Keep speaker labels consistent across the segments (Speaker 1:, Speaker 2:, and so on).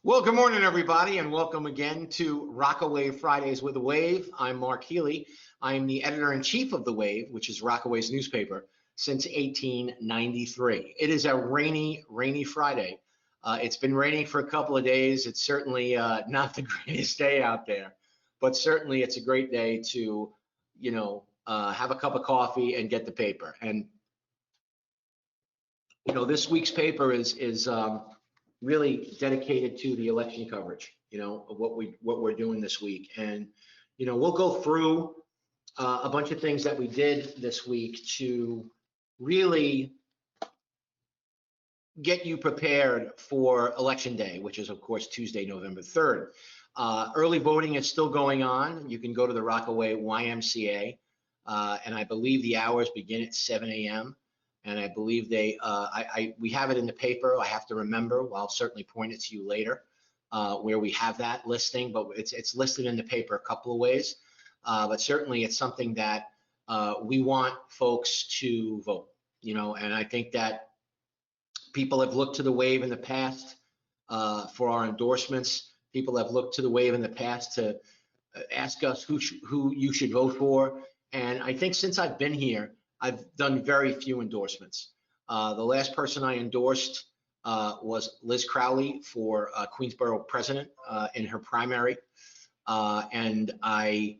Speaker 1: Well, good morning, everybody, and welcome again to Rockaway Fridays with the Wave. I'm Mark Healy. I am the editor-in-chief of the Wave, which is Rockaway's newspaper, since 1893. It is a rainy Friday. It's been raining for a couple of days. It's certainly not the greatest day out there, but certainly it's a great day to, have a cup of coffee and get the paper. And this week's paper is really dedicated to the election coverage, of what we're doing this week. And we'll go through a bunch of things that we did this week to really get you prepared for Election Day, which is of course Tuesday, November 3rd. Early voting is still going on. You can go to the Rockaway YMCA, and I believe the hours begin at 7 a.m. And I believe we have it in the paper. I have to remember. Well, I'll certainly point it to you later where we have that listing, but it's listed in the paper a couple of ways. But certainly it's something that we want folks to vote, and I think that people have looked to the Wave in the past for our endorsements. People have looked to the Wave in the past to ask us who you should vote for. And I think since I've been here, I've done very few endorsements. The last person I endorsed was Liz Crowley for Queensborough president in her primary. And I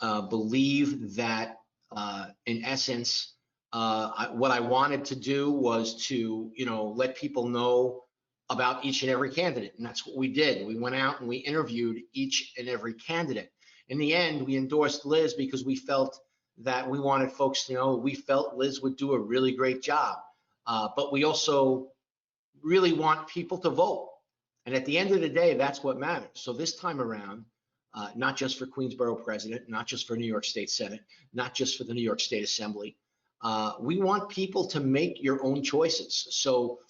Speaker 1: believe that in essence, what I wanted to do was to, let people know about each and every candidate. And that's what we did. We went out and we interviewed each and every candidate. In the end, we endorsed Liz because we felt that we wanted folks to know we felt Liz would do a really great job. But we also really want people to vote. And at the end of the day, that's what matters. So this time around, not just for Queensborough president, not just for New York State Senate, not just for the New York State Assembly, we want people to make your own choices. So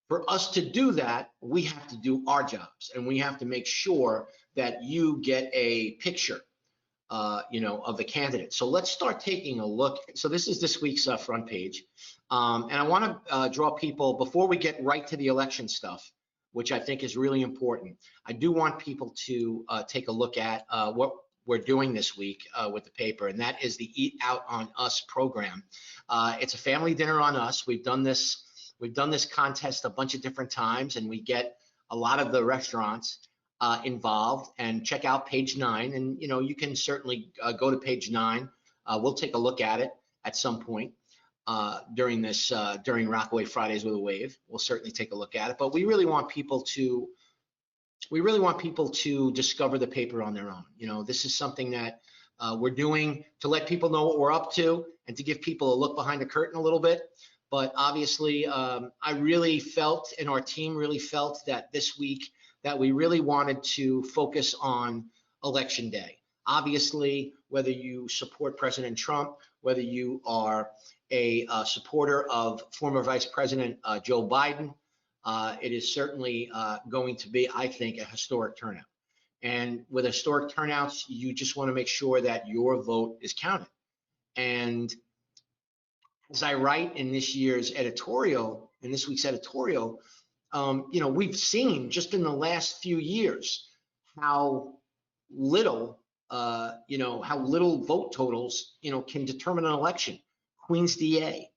Speaker 1: for us to do that, we have to do our jobs, and we have to make sure that you get a picture of the candidate. So let's start taking a look. So this is this week's front page. And I want to draw people, before we get right to the election stuff, which I think is really important, I do want people to take a look at what we're doing this week with the paper, and that is the Eat Out on Us program. It's a family dinner on us. We've done this contest a bunch of different times, and we get a lot of the restaurants involved. And check out page 9, and you can certainly go to page 9. We'll take a look at it at some point during Rockaway Fridays with a Wave. We'll certainly take a look at it, but we really want people to discover the paper on their own. This is something that we're doing to let people know what we're up to and to give people a look behind the curtain a little bit. But obviously, I really felt, and our team really felt, that this week that we really wanted to focus on Election Day. Obviously, whether you support President Trump, whether you are a supporter of former Vice President Joe Biden, it is certainly going to be, I think, a historic turnout. And with historic turnouts, you just want to make sure that your vote is counted. And as I write in this week's editorial, we've seen just in the last few years how little vote totals, can determine an election. Queen's DA,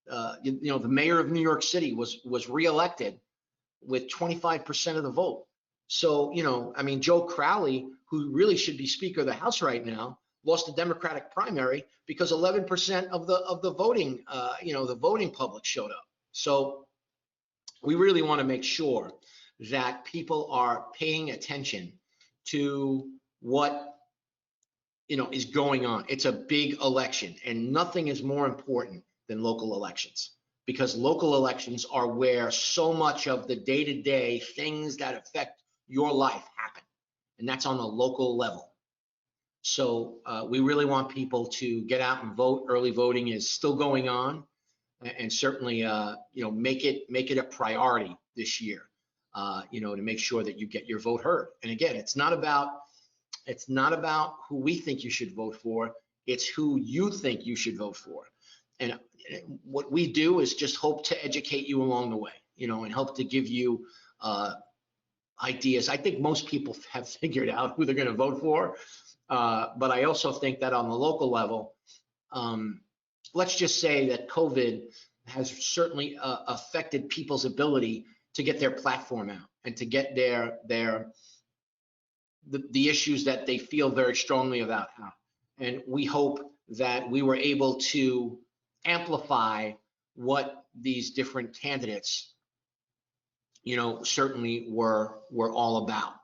Speaker 1: the mayor of New York City was reelected with 25% of the vote. So, Joe Crowley, who really should be Speaker of the House right now, lost the Democratic primary because 11% of the voting, the voting public showed up. So we really want to make sure that people are paying attention to what is going on. It's a big election, and nothing is more important than local elections, because local elections are where so much of the day-to-day things that affect your life happen, and that's on a local level. So we really want people to get out and vote. Early voting is still going on, and certainly make it a priority this year, to make sure that you get your vote heard. And again, it's not about who we think you should vote for, it's who you think you should vote for. And what we do is just hope to educate you along the way, and help to give you ideas. I think most people have figured out who they're going to vote for, but I also think that on the local level, let's just say that COVID has certainly affected people's ability to get their platform out and to get the issues that they feel very strongly about out. And we hope that we were able to amplify what these different candidates, certainly were all about.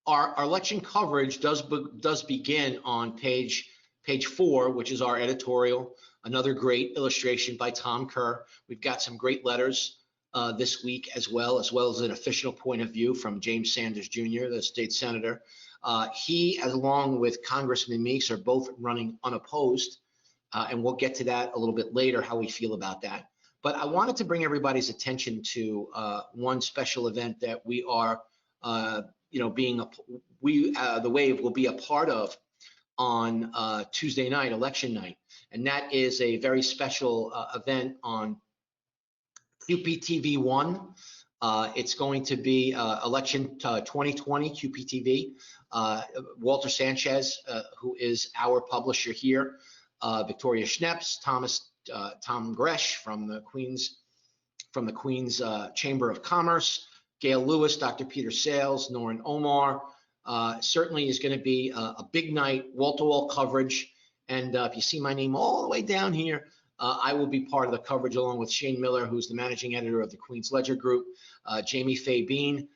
Speaker 1: Our election coverage does begin on page 4, which is our editorial. Another great illustration by Tom Kerr. We've got some great letters this week as well as an official point of view from James Sanders Jr., the state senator. He, along with Congressman Meeks, are both running unopposed, and we'll get to that a little bit later, how we feel about that. But I wanted to bring everybody's attention to one special event that we are, the Wave will be a part of on Tuesday night, election night, and that is a very special event on QPTV1. It's going to be election 2020 QPTV. Walter Sanchez, who is our publisher here, Victoria Schneps, Tom Gresh from the Queens Chamber of Commerce, Gail Lewis, Dr. Peter Sales, Norrin Omar. Certainly is going to be a big night, wall-to-wall coverage. And if you see my name all the way down here, I will be part of the coverage along with Shane Miller, who's the managing editor of the Queens Ledger Group, Jamie Faye Bean,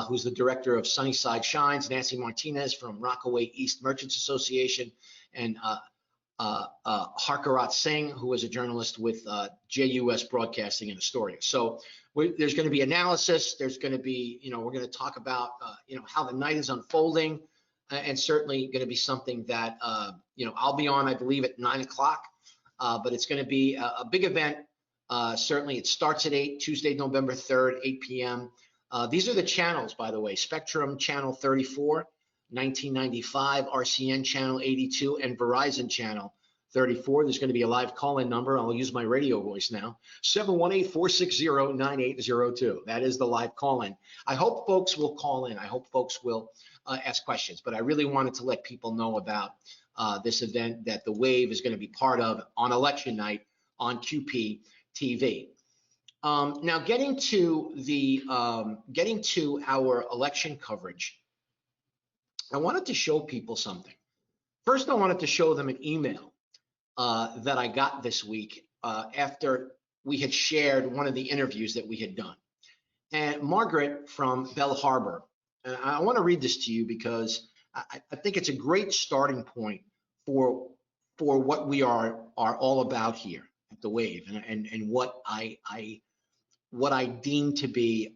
Speaker 1: who's the director of Sunnyside Shines, Nancy Martinez from Rockaway East Merchants Association, and Harkarat Singh, who is a journalist with JUS Broadcasting in Astoria. So there's going to be analysis. There's going to be, we're going to talk about, how the night is unfolding, and certainly going to be something that, I'll be on, I believe, at 9 o'clock. But it's going to be a big event. Certainly, it starts at 8, Tuesday, November 3rd, 8 p.m. These are the channels, by the way: Spectrum Channel 34, 1995, RCN Channel 82, and Verizon Channel 34. There's going to be a live call-in number. I'll use my radio voice now: 718-460-9802. That is the live call-in. I hope folks will call in. I hope folks will ask questions. But I really wanted to let people know about this event that the Wave is going to be part of on election night on QP TV. Now, getting to our election coverage, I wanted to show people something. First, I wanted to show them an email that I got this week after we had shared one of the interviews that we had done. And Margaret from Bell Harbor, and I want to read this to you because I think it's a great starting point for what we are all about here at the Wave, and what I deem to be,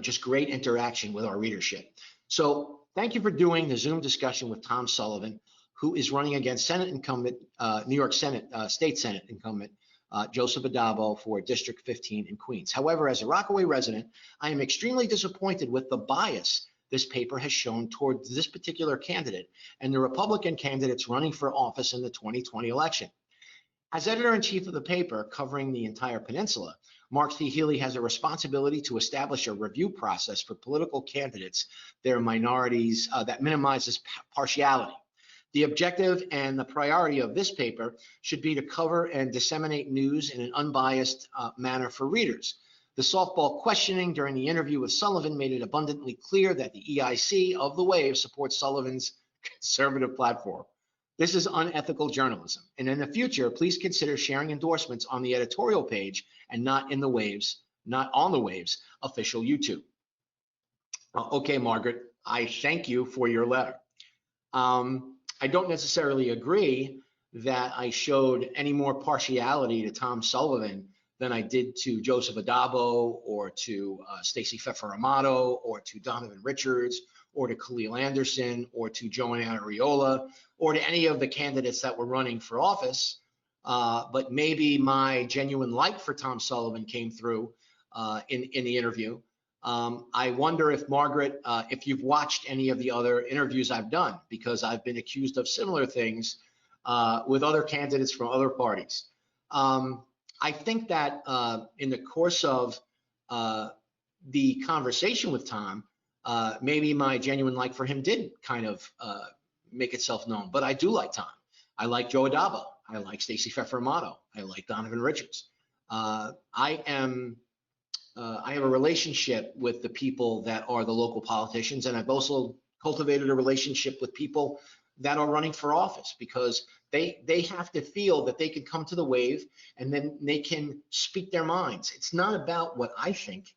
Speaker 1: just great interaction with our readership. So thank you for doing the Zoom discussion with Tom Sullivan, who is running against Senate incumbent, New York Senate, State Senate incumbent, Joseph Adabo for District 15 in Queens. However, as a Rockaway resident, I am extremely disappointed with the bias this paper has shown toward this particular candidate and the Republican candidates running for office in the 2020 election. As editor-in-chief of the paper covering the entire peninsula, Mark C. Healy has a responsibility to establish a review process for political candidates, their minorities, that minimizes partiality. The objective and the priority of this paper should be to cover and disseminate news in an unbiased manner for readers. The softball questioning during the interview with Sullivan made it abundantly clear that the EIC of the Wave supports Sullivan's conservative platform. This is unethical journalism. And in the future, please consider sharing endorsements on the editorial page and not on the Wave's official YouTube. Okay, Margaret, I thank you for your letter. I don't necessarily agree that I showed any more partiality to Tom Sullivan than I did to Joseph Adabo or to Stacey Fefer-Amato or to Donovan Richards or to Khalil Anderson or to Joanna Ariola or to any of the candidates that were running for office. But maybe my genuine like for Tom Sullivan came through in the interview. I wonder if, Margaret, if you've watched any of the other interviews I've done, because I've been accused of similar things with other candidates from other parties. I think that in the course of the conversation with Tom, maybe my genuine like for him did kind of make itself known. But I do like Tom. I like Joe Adabo. I like Stacey Pfeffer-Amato. I like Donovan Richards. I have a relationship with the people that are the local politicians, and I've also cultivated a relationship with people that are running for office, because they have to feel that they can come to the wave and then they can speak their minds. It's not about what I think.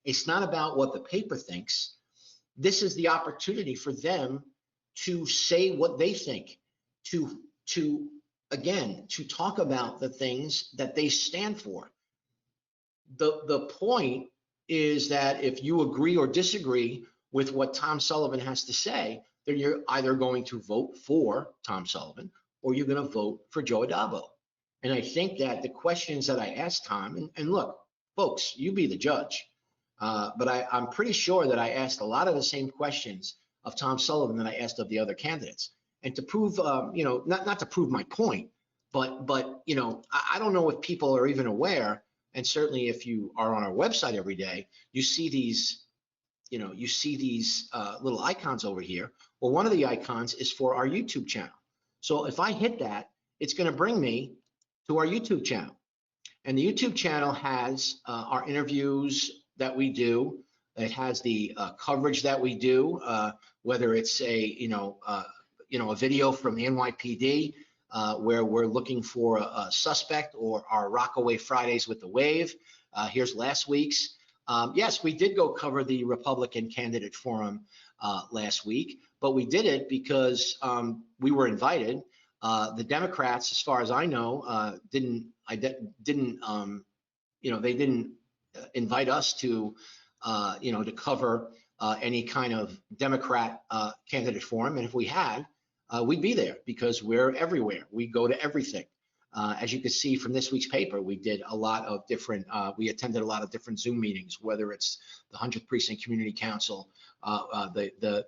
Speaker 1: It's not about what the paper thinks. This is the opportunity for them to say what they think, to again, to talk about the things that they stand for. The point is that if you agree or disagree with what Tom Sullivan has to say, then you're either going to vote for Tom Sullivan or you're going to vote for Joe Adabo. And I think that the questions that I asked Tom, and look, folks, you be the judge, but I'm pretty sure that I asked a lot of the same questions of Tom Sullivan that I asked of the other candidates. And to prove, not to prove my point, but I don't know if people are even aware. And certainly if you are on our website every day, you see these little icons over here. Well, one of the icons is for our YouTube channel. So if I hit that, it's going to bring me to our YouTube channel. And the YouTube channel has our interviews that we do. It has the coverage that we do, whether it's a video from the NYPD, where we're looking for a suspect, or our Rockaway Fridays with the Wave. Here's last week's. Yes, we did go cover the Republican candidate forum last week, but we did it because we were invited. The Democrats, as far as I know, didn't invite us to cover any kind of Democrat candidate forum. And if we had, we'd be there, because we're everywhere. We go to everything. As you can see from this week's paper, we did a lot of different, we attended a lot of different Zoom meetings, whether it's the 100th Precinct Community Council, the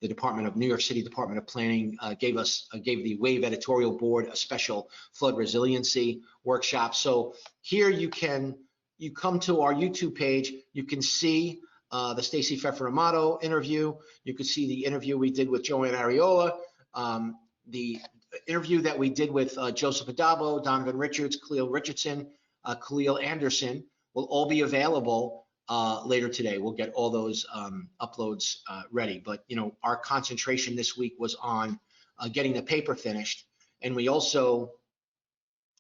Speaker 1: Department of New York City Department of Planning gave the WAVE editorial board a special flood resiliency workshop. So here you come to our YouTube page, you can see the Stacey Pfeffer-Amato interview. You can see the interview we did with Joanne Ariola, the interview that we did with Joseph Adabo, Donovan Richards, Khalil Richardson, Khalil Anderson will all be available later today. We'll get all those uploads ready. But our concentration this week was on getting the paper finished. And we also,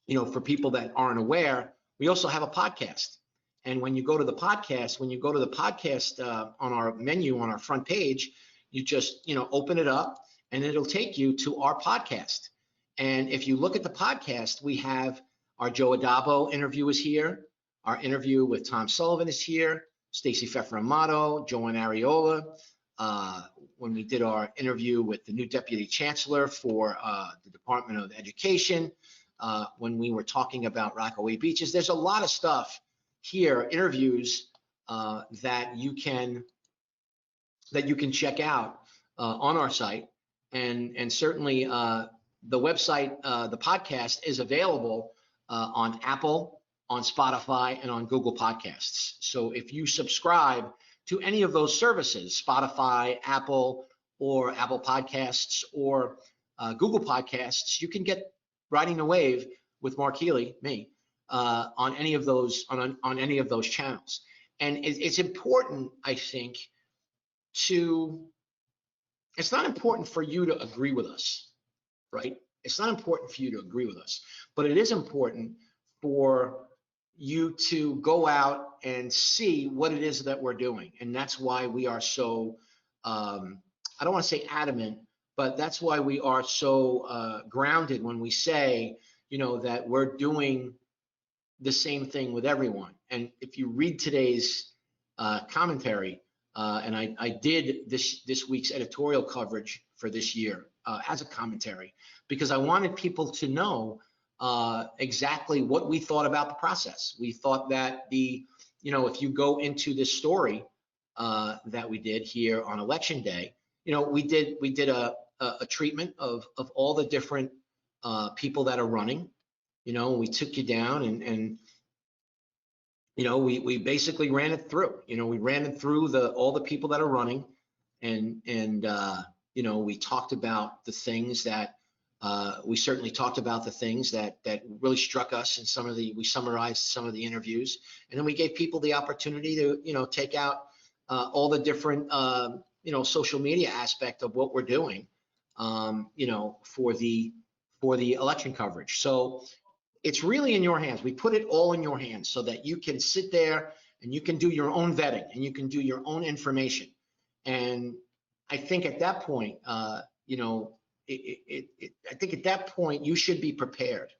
Speaker 1: for people that aren't aware, we also have a podcast. And when you go to the podcast, on our menu on our front page, you just open it up, and it'll take you to our podcast. And if you look at the podcast, we have our Joe Adabo interview is here. Our interview with Tom Sullivan is here. Stacey Pfeffer-Amato, Joanne Ariola. When we did our interview with the new Deputy Chancellor for the Department of Education, when we were talking about Rockaway beaches, there's a lot of stuff here, interviews that you can check out on our site. And certainly the website, the podcast is available on Apple, on Spotify, and on Google Podcasts. So if you subscribe to any of those services, Spotify, Apple, or Apple Podcasts, or Google Podcasts, you can get Riding the Wave with Mark Healy, me, on any of those on any of those channels. And it's important, I think, it's not important for you to agree with us, right? It's not important for you to agree with us, but it is important for you to go out and see what it is that we're doing. And that's why we are so, I don't want to say adamant, but that's why we are so grounded when we say, that we're doing the same thing with everyone. And if you read today's commentary, and I did this week's editorial coverage for this year as a commentary, because I wanted people to know exactly what we thought about the process. We thought that if you go into this story that we did here on Election Day, we did a treatment of all the different people that are running. We took you down and we basically ran it through. We ran it through all the people that are running, and we talked about the things that we certainly talked about the things that really struck us in we summarized some of the interviews, and then we gave people the opportunity to take out all the different social media aspect of what we're doing, for the election coverage. So it's really in your hands. We put it all in your hands so that you can sit there and you can do your own vetting and you can do your own information. And I think at that point, I think at that point you should be prepared,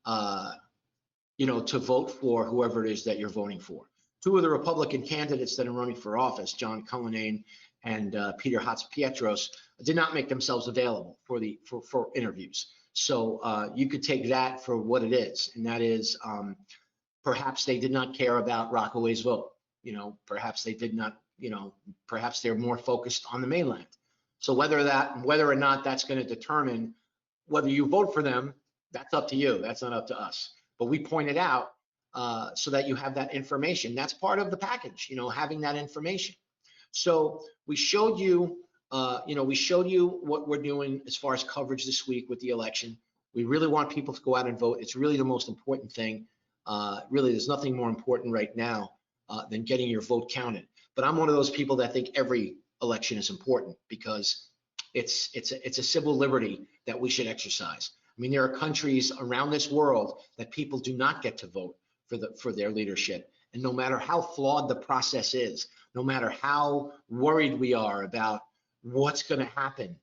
Speaker 1: to vote for whoever it is that you're voting for. Two of the Republican candidates that are running for office, John Cullinane and Peter Hatzipietros, did not make themselves available for interviews. So you could take that for what it is, and that is perhaps they did not care about Rockaway's vote. Perhaps they did not. Perhaps they're more focused on the mainland. So whether or not that's going to determine whether you vote for them, that's up to you. That's not up to us. But we pointed out so that you have that information. That's part of the package. Having that information. So we showed you. We showed you what we're doing as far as coverage this week with the election. We really want people to go out and vote. It's really the most important thing. Really, there's nothing more important right now than getting your vote counted. But I'm one of those people that think every election is important because it's a civil liberty that we should exercise. I mean, there are countries around this world that people do not get to vote for their leadership. And no matter how flawed the process is, no matter how worried we are about what's going to happen,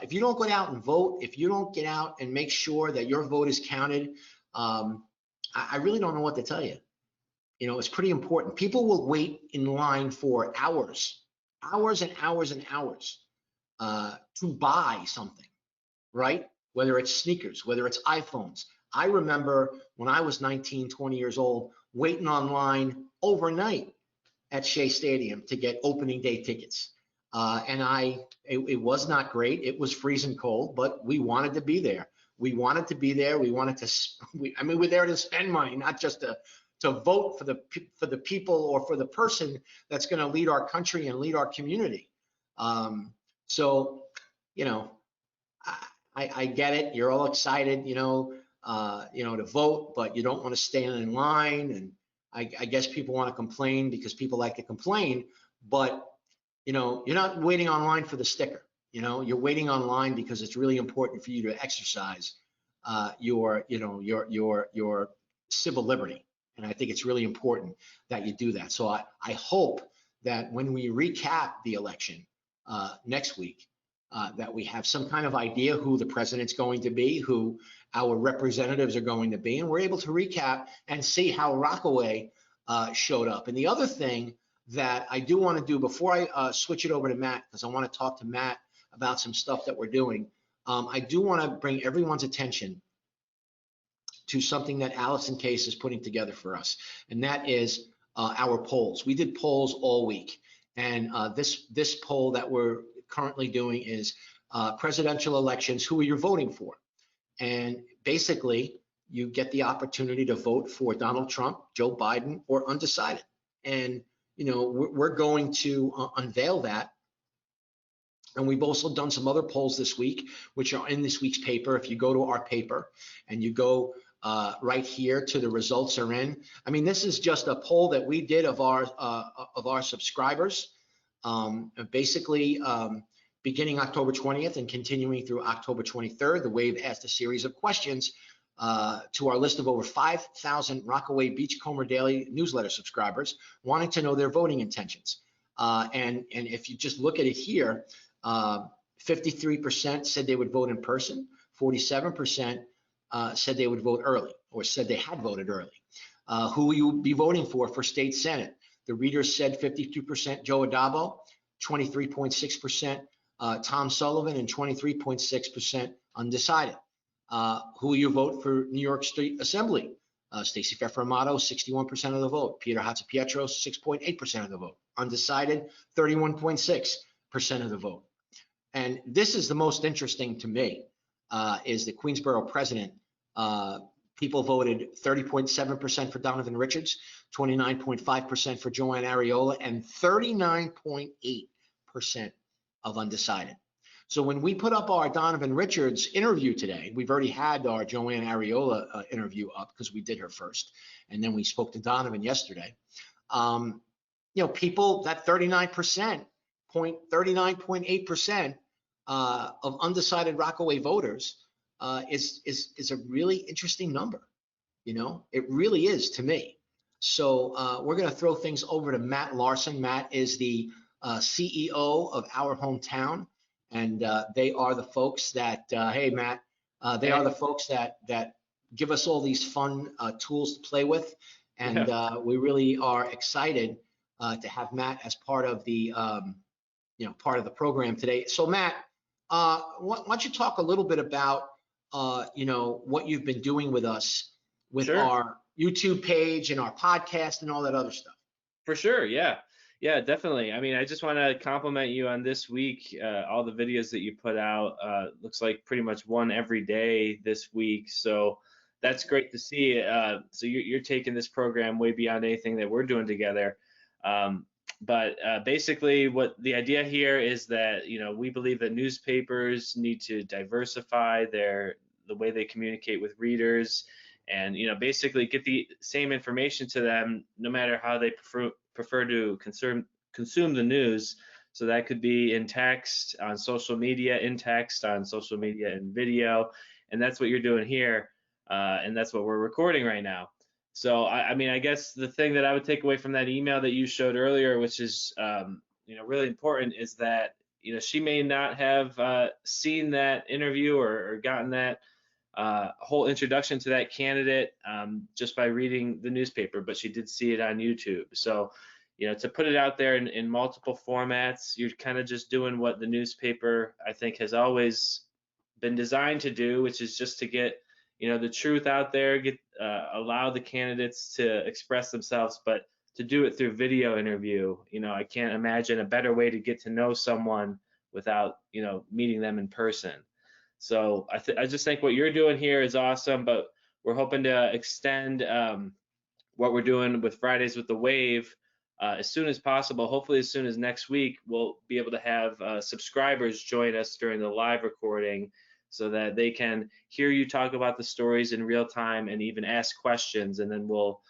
Speaker 1: if you don't go out and vote, if you don't get out and make sure that your vote is counted, I really don't know what to tell you. It's pretty important. People will wait in line for hours and hours and hours to buy something, right? Whether it's sneakers, whether it's iPhones. I remember when I was 19, 20 years old, waiting online overnight at Shea Stadium to get opening day tickets. And it was not great. It was freezing cold, but we wanted to be there. We wanted to be there. We wanted to, we're there to spend money, not just to vote for the people or for the person that's going to lead our country and lead our community. So, I get it. You're all excited, to vote, but you don't want to stand in line. And I guess people want to complain because people like to complain, but you're not waiting online for the sticker. You're waiting online because it's really important for you to exercise your civil liberty. And I think it's really important that you do that. So I hope that when we recap the election next week, that we have some kind of idea who the president's going to be, who our representatives are going to be, and we're able to recap and see how Rockaway showed up. And the other thing that I do want to do before I switch it over to Matt, because I want to talk to Matt about some stuff that we're doing, I do want to bring everyone's attention to something that Allison Case is putting together for us, and that is our polls. We did polls all week, and this poll that we're currently doing is presidential elections, who are you voting for? And basically, you get the opportunity to vote for Donald Trump, Joe Biden, or undecided. And we're going to unveil that. And we've also done some other polls this week, which are in this week's paper. If you go to our paper and you go right here to the results are in. I mean, this is just a poll that we did of our subscribers, basically beginning October 20th and continuing through October 23rd. The Wave asked a series of questions to our list of over 5,000 Rockaway Beachcomber Daily newsletter subscribers, wanting to know their voting intentions. And if you just look at it here, 53% said they would vote in person, 47% said they would vote early, or said they had voted early. Who will you be voting for state senate? The readers said 52% Joe Adabo, 23.6% Tom Sullivan, and 23.6% undecided. Who will you vote for New York State Assembly? Stacey Fefer-Amato, 61% of the vote. Peter Hatzipietros, 6.8% of the vote. Undecided, 31.6% of the vote. And this is the most interesting to me, is the Queensborough president People voted 30.7% for Donovan Richards, 29.5% for Joanne Ariola, and 39.8% of undecided. So when we put up our Donovan Richards interview today, we've already had our Joanne Ariola interview up because we did her first, and then we spoke to Donovan yesterday. People, that 39.8% of undecided Rockaway voters is a really interesting number. It really is to me. So we're going to throw things over to Matt Larson. Matt is the CEO of Our Hometown, and they are the folks that, hey, Matt, they are the folks that give us all these fun tools to play with, and we really are excited to have Matt as part of the program today. So Matt, why don't you talk a little bit about what you've been doing with us with our YouTube page and our podcast and all that other stuff.
Speaker 2: For sure, yeah, definitely. I mean, I just want to compliment you on this week. All the videos that you put out, looks like pretty much one every day this week. So that's great to see. So you're taking this program way beyond anything that we're doing together. But basically, what the idea here is that we believe that newspapers need to diversify the way they communicate with readers, and basically get the same information to them no matter how they prefer to consume the news. So that could be in text, on social media, in text, on social media and video, and that's what you're doing here, and that's what we're recording right now. So I mean, I guess the thing that I would take away from that email that you showed earlier, which is really important, is that she may not have seen that interview or gotten that whole introduction to that candidate just by reading the newspaper, but she did see it on YouTube. So to put it out there in multiple formats, you're kind of just doing what the newspaper, I think, has always been designed to do, which is just to get the truth out there, allow the candidates to express themselves, but to do it through video interview. I can't imagine a better way to get to know someone without meeting them in person. So I just think what you're doing here is awesome, but we're hoping to extend what we're doing with Fridays with the Wave as soon as possible. Hopefully as soon as next week, we'll be able to have subscribers join us during the live recording, so that they can hear you talk about the stories in real time and even ask questions, and then we'll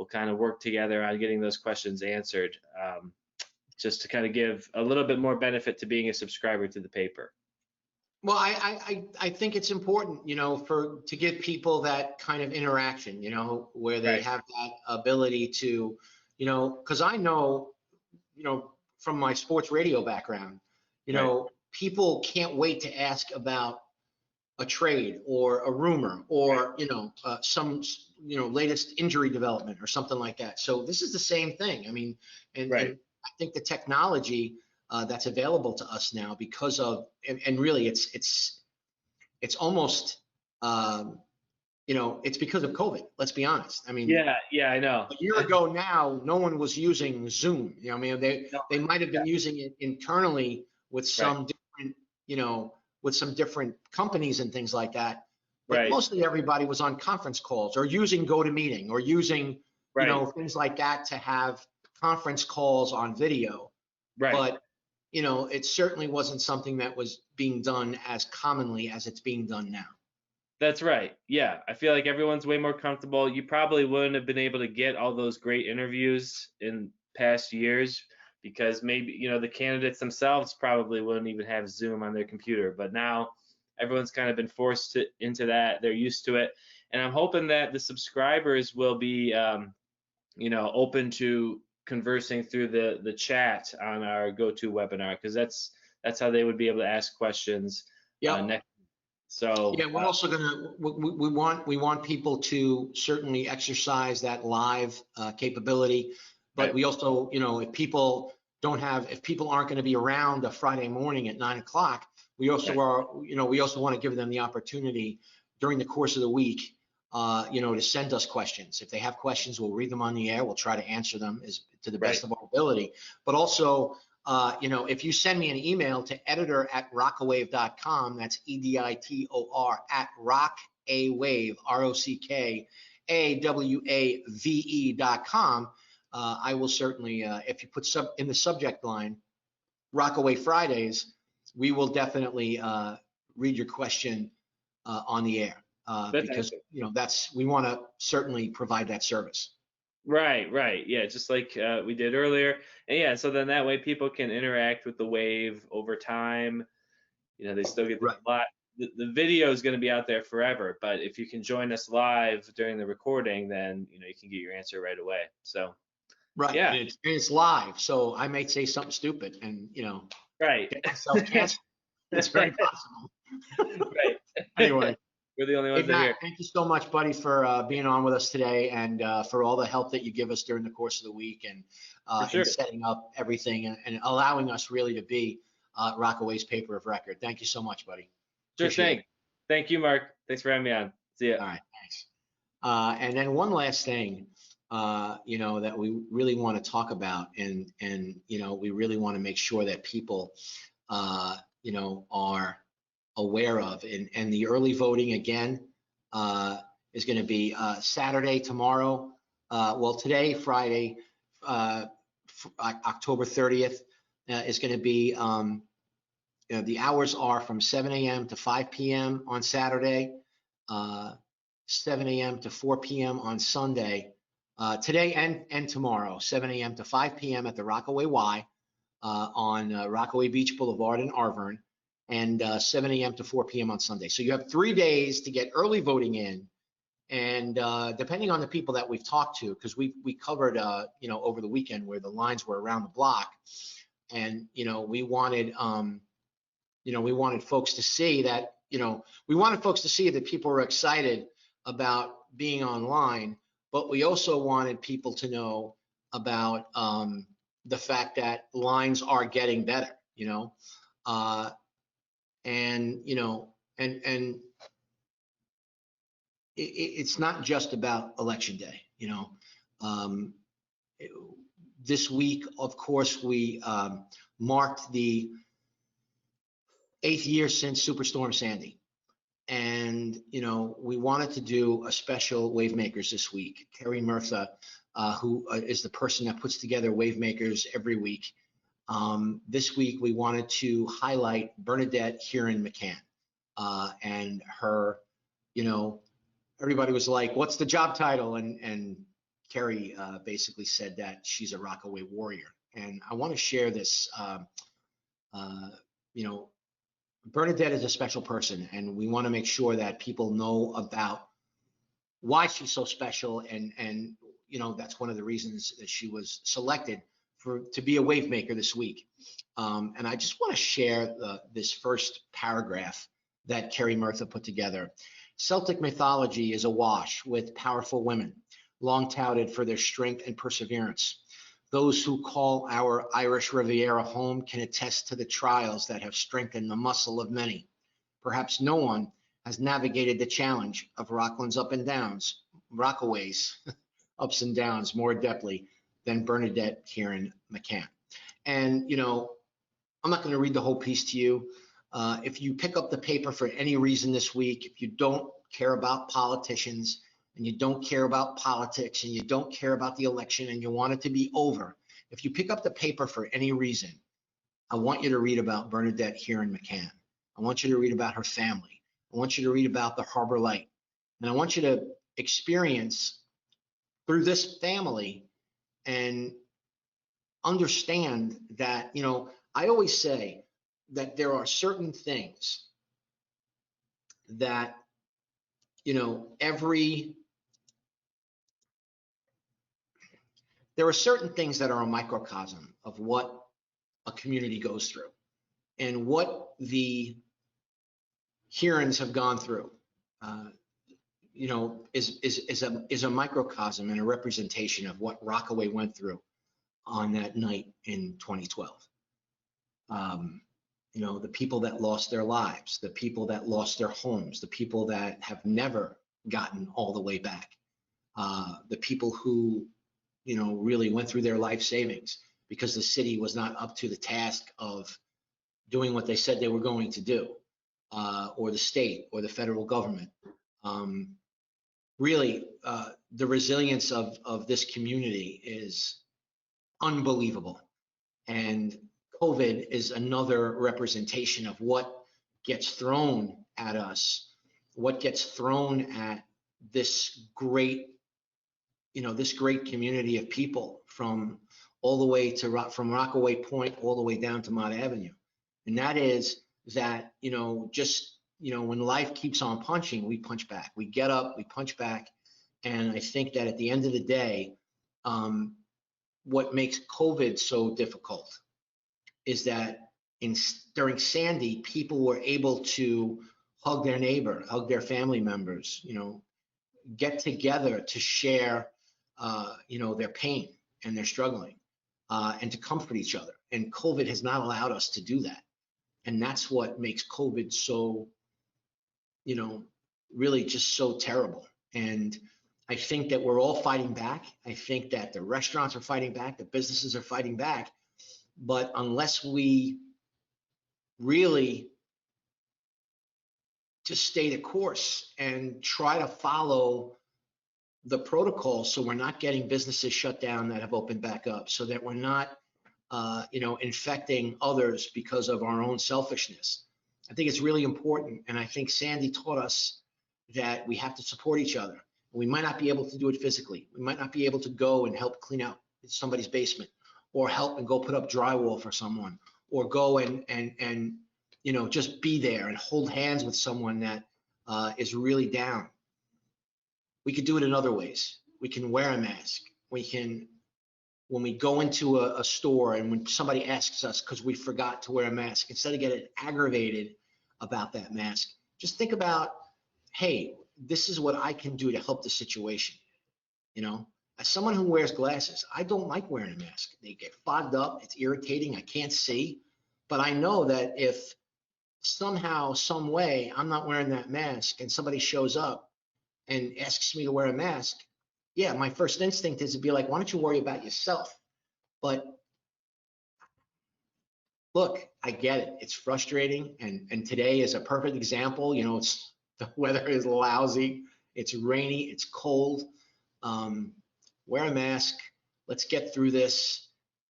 Speaker 2: kind of work together on getting those questions answered, just to kind of give a little bit more benefit to being a subscriber to the paper.
Speaker 1: Well, I think it's important, to give people that kind of interaction, where they have that ability to, because I know, from my sports radio background, people can't wait to ask about a trade or a rumor or some latest injury development or something like that. So this is the same thing. I mean, and I think the technology that's available to us now, because of and really it's almost it's because of COVID. Let's be honest. I mean,
Speaker 2: yeah, I know.
Speaker 1: A year ago now, no one was using Zoom. I mean, they might have been using it internally with some different with some different companies and things like that. But mostly everybody was on conference calls or using GoToMeeting or using, things like that to have conference calls on video. But, it certainly wasn't something that was being done as commonly as it's being done now.
Speaker 2: That's right. Yeah. I feel like everyone's way more comfortable. You probably wouldn't have been able to get all those great interviews in past years, because maybe, the candidates themselves probably wouldn't even have Zoom on their computer. But now everyone's kind of been forced into that. They're used to it. And I'm hoping that the subscribers will be, open to conversing through the chat on our go-to webinar, because that's how they would be able to ask questions next. So
Speaker 1: yeah, we're also we want people to certainly exercise that live capability. But we also, if people aren't going to be around a Friday morning at 9 o'clock, we also we also want to give them the opportunity during the course of the week, to send us questions. If they have questions, we'll read them on the air. We'll try to answer them to the best of our ability. But also, if you send me an email to editor@rockawave.com, that's EDITOR rockawave, ROCKAWAVE.com. I will certainly, if you put in the subject line, Rockaway Fridays, we will definitely read your question on the air because we want to certainly provide that service.
Speaker 2: Right. Yeah, just like we did earlier. And yeah, so then that way people can interact with the wave over time. They still get the lot. The video is going to be out there forever, but if you can join us live during the recording, then you can get your answer right away. So yeah,
Speaker 1: and it's live, so I might say something stupid and
Speaker 2: right,
Speaker 1: get myself canceled. It's very possible.
Speaker 2: Right.
Speaker 1: Anyway,
Speaker 2: we're the only ones
Speaker 1: hey,
Speaker 2: that
Speaker 1: Matt,
Speaker 2: hear.
Speaker 1: thank you so much, buddy, for being on with us today and for all the help that you give us during the course of the week and in setting up everything and allowing us really to be Rockaway's paper of record. Thank you so much, buddy.
Speaker 2: Sure thing. Thank you, Mark. Thanks for having me on. See ya.
Speaker 1: All right, thanks. And then one last thing, that we really want to talk about, and we really want to make sure that people, are aware of, and the early voting again is going to be Saturday, tomorrow. Well, today, Friday, October 30th, is going to be. The hours are from 7 a.m. to 5 p.m. on Saturday, 7 a.m. to 4 p.m. on Sunday. Today and tomorrow, 7 a.m. to 5 p.m. at the Rockaway Y on Rockaway Beach Boulevard in Arverne, and 7 a.m. to 4 p.m. on Sunday. So you have 3 days to get early voting in. And depending on the people that we've talked to, because we covered, over the weekend where the lines were around the block, and we wanted folks to see that, people were excited about being online, but we also wanted people to know about the fact that lines are getting better, and it's not just about election day, this week, of course, we marked the 8th year since Superstorm Sandy. And, we wanted to do a special Wave Makers this week. Carrie Murtha, who is the person that puts together Wave Makers every week. This week, we wanted to highlight Bernadette Huron McCann. And her, everybody was like, what's the job title? And Carrie basically said that she's a Rockaway warrior. And I want to share this, Bernadette is a special person, and we want to make sure that people know about why she's so special, and that's one of the reasons that she was selected to be a wave maker this week. And I just want to share this first paragraph that Carrie Murtha put together. Celtic mythology is awash with powerful women, long touted for their strength and perseverance. Those who call our Irish Riviera home can attest to the trials that have strengthened the muscle of many. Perhaps no one has navigated the challenge of Rockland's Rockaway's ups and downs more adeptly than Bernadette Huron McCann. And, I'm not going to read the whole piece to you. If you pick up the paper for any reason this week, if you don't care about politicians, and you don't care about politics, and you don't care about the election, and you want it to be over, if you pick up the paper for any reason, I want you to read about Bernadette Huron McCann. I want you to read about her family. I want you to read about the Harbor Light. And I want you to experience through this family and understand that, I always say that there are certain things that, there are certain things that are a microcosm of what a community goes through, and what the Hurons have gone through, is a microcosm and a representation of what Rockaway went through on that night in 2012. The people that lost their lives, the people that lost their homes, the people that have never gotten all the way back, the people who really went through their life savings because the city was not up to the task of doing what they said they were going to do, or the state or the federal government. Really, the resilience of this community is unbelievable. And COVID is another representation of what gets thrown at us, what gets thrown at this great, this great community of people from all the way to from Rockaway Point all the way down to Mott Avenue. And that is that, just, when life keeps on punching, we punch back. We get up, we punch back. And I think that at the end of the day, what makes COVID so difficult is that during Sandy, people were able to hug their neighbor, hug their family members, get together to share, their pain and their struggling, and to comfort each other. And COVID has not allowed us to do that. And that's what makes COVID so, really just so terrible. And I think that we're all fighting back. I think that the restaurants are fighting back, the businesses are fighting back. But unless we really just stay the course and try to follow the protocol, so we're not getting businesses shut down that have opened back up, so that we're not, infecting others because of our own selfishness. I think it's really important. And I think Sandy taught us that we have to support each other. We might not be able to do it physically. We might not be able to go and help clean out somebody's basement, or help and go put up drywall for someone, or go and just be there and hold hands with someone that is really down. We could do it in other ways. We can wear a mask. We can, when we go into a store and when somebody asks us because we forgot to wear a mask, instead of getting aggravated about that mask, just think about, hey, this is what I can do to help the situation. As someone who wears glasses, I don't like wearing a mask. They get fogged up. It's irritating. I can't see. But I know that if somehow, some way, I'm not wearing that mask and somebody shows up and asks me to wear a mask, yeah, my first instinct is to be like, why don't you worry about yourself? But look, I get it. It's frustrating. And today is a perfect example. The weather is lousy. It's rainy. It's cold. Wear a mask. Let's get through this.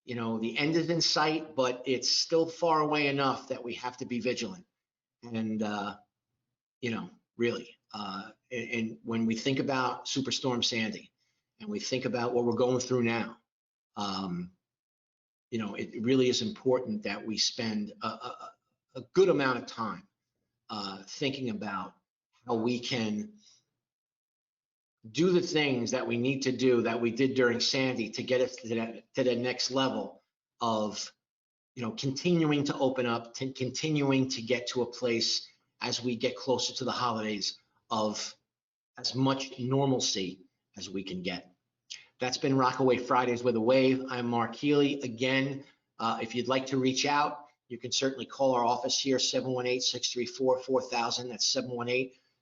Speaker 1: The end is in sight, but it's still far away enough that we have to be vigilant. And, really, and when we think about Superstorm Sandy and we think about what we're going through now, it really is important that we spend a good amount of time thinking about how we can do the things that we need to do that we did during Sandy to get us to the next level of, continuing to open up, continuing to get to a place as we get closer to the holidays of as much normalcy as we can get. That's been Rockaway Fridays with a Wave. I'm Mark Healy. Again, if you'd like to reach out, you can certainly call our office here, 718-634-4000. That's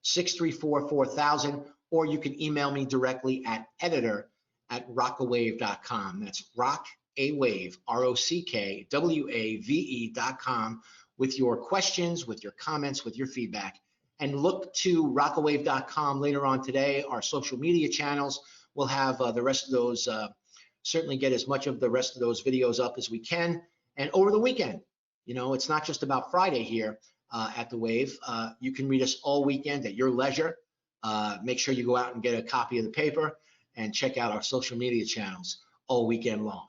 Speaker 1: 718-634-4000. Or you can email me directly at editor@rockawave.com. That's rockawave, ROCKWAVE.com, with your questions, with your comments, with your feedback. And look to rockawave.com later on today. Our social media channels will have the rest of those, certainly get as much of the rest of those videos up as we can. And over the weekend, it's not just about Friday here at the Wave. You can read us all weekend at your leisure. Make sure you go out and get a copy of the paper and check out our social media channels all weekend long.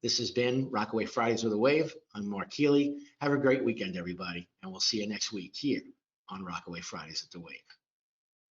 Speaker 1: This has been Rockaway Fridays with a Wave. I'm Mark Healy. Have a great weekend, everybody, and we'll see you next week here on Rockaway Fridays at the Wave.